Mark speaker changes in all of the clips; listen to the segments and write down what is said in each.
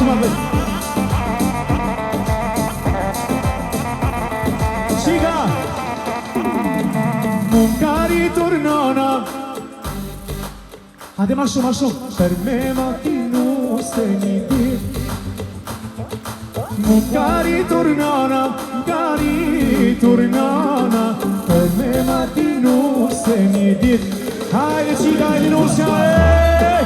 Speaker 1: shumë atë. Shika! Mun ka rritur nana. Hajde ma shumë. Per me matinu se një dit. Mun ka rritur nana. Per me matinu se një dit. Hajde qika e Linusja, hey!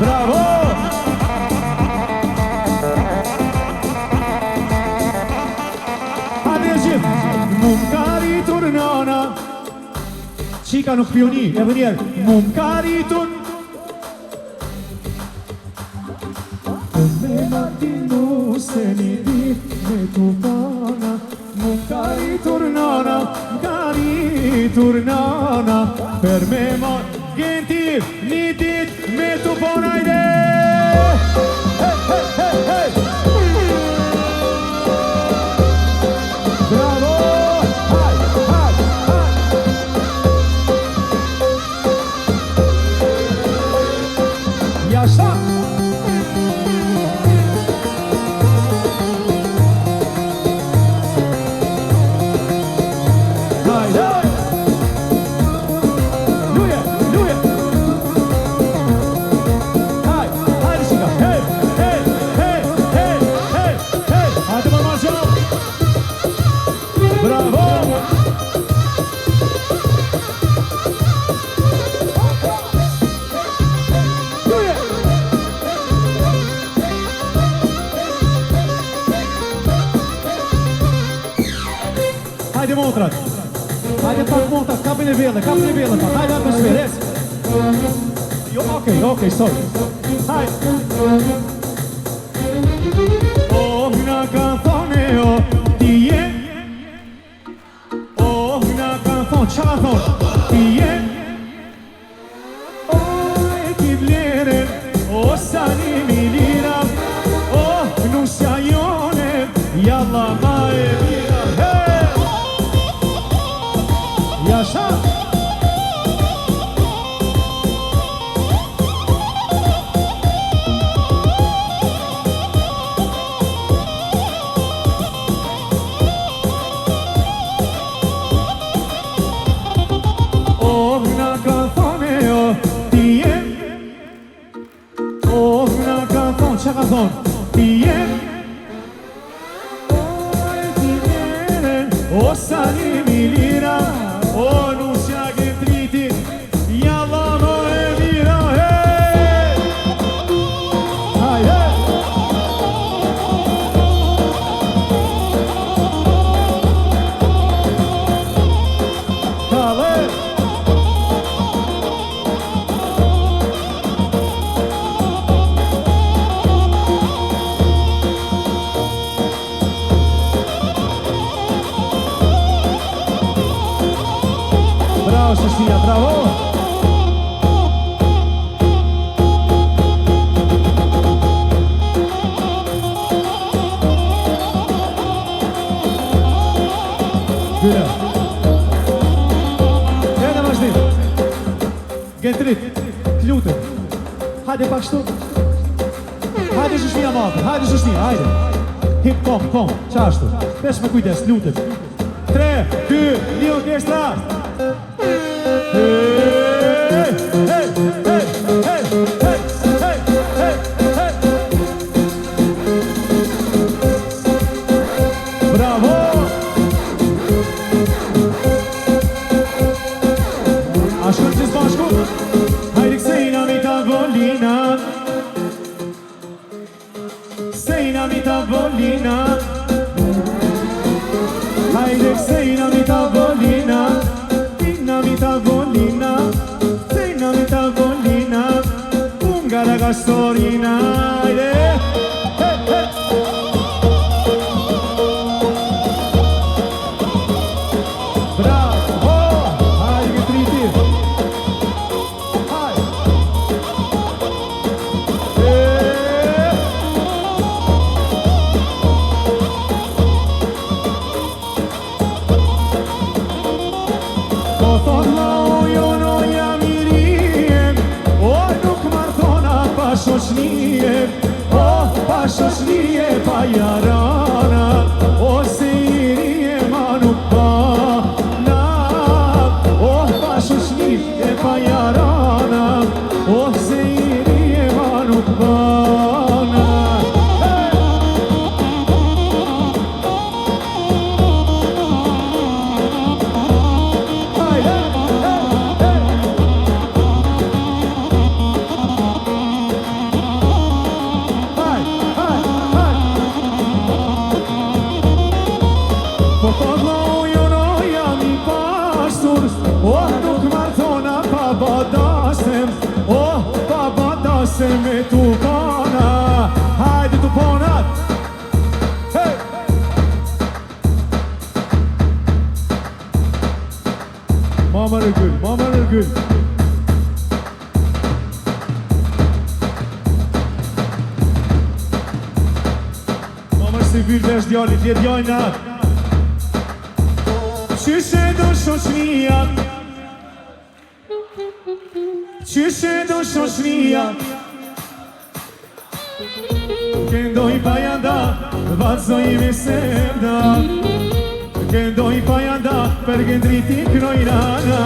Speaker 1: Bravo! Hajde e gjithë! Mun ka rritur nana. Qika nuk pioni, edhe njerë. Mun ka rritur me matinu se një dit me tu pana. Mun ka rritur nana. Per me ma gentir një dit me tu pana. Ajde! Hey! Bravo! Haj! Jashta! Hajde motrat, hajde pak motrat, kapin e vele, hajde atmosferë, Jo, okej, sorry. Hajde. Na ka thone o ti je. Na ka thone, qa ka thone? Ti je. E ti vlere, sa një milira. Nusja jone, jalla ma e mira. Yaşa! Na ka thone o ti je. Na ka thone, qa ka thone? Ti je. E ti vere, sa një milira. Nusja ke triti, jalla no e mira, hey! Hajde! Kale! Bravo, Cecilia, bravo! Gyre! Kene vazhdim! Gentrit, t'lutem! Hajde pak shtu! Hajde shushnia matë, hajde! Hip, kom, qa ashtu? Pesh me kujdes, t'lutem! 3, 2, 1, orkestra! Bravo! Ashtu që s'bashku, hajde kësejna mi tavolina. Sejna mi tavolina. Hajde kësejna mi tavolina. Sejna mi tavolina. Ungara gastorina. Hajde! Bravo! Hajde ke triti! Hajde! shoshni e pa jarana, ose iri e ma nuk bana. Oh, pa shoshni e pa jarana, ose iri e ma nuk bana. Po kodlo ujono jam I pastur, oh nuk martona pa badasem, oh pa badasem me tupana. Hajde tuponat! Hey! Mama Rëgül, Mama Rëgül. Mama se vyll vesh djallit, jet djajnë atë. Qyshe do shoshnia, qyshe do shoshnia, Këndoj pa janda, vazoj me sevda, Këndoj pa janda, për gëndriti krojrana.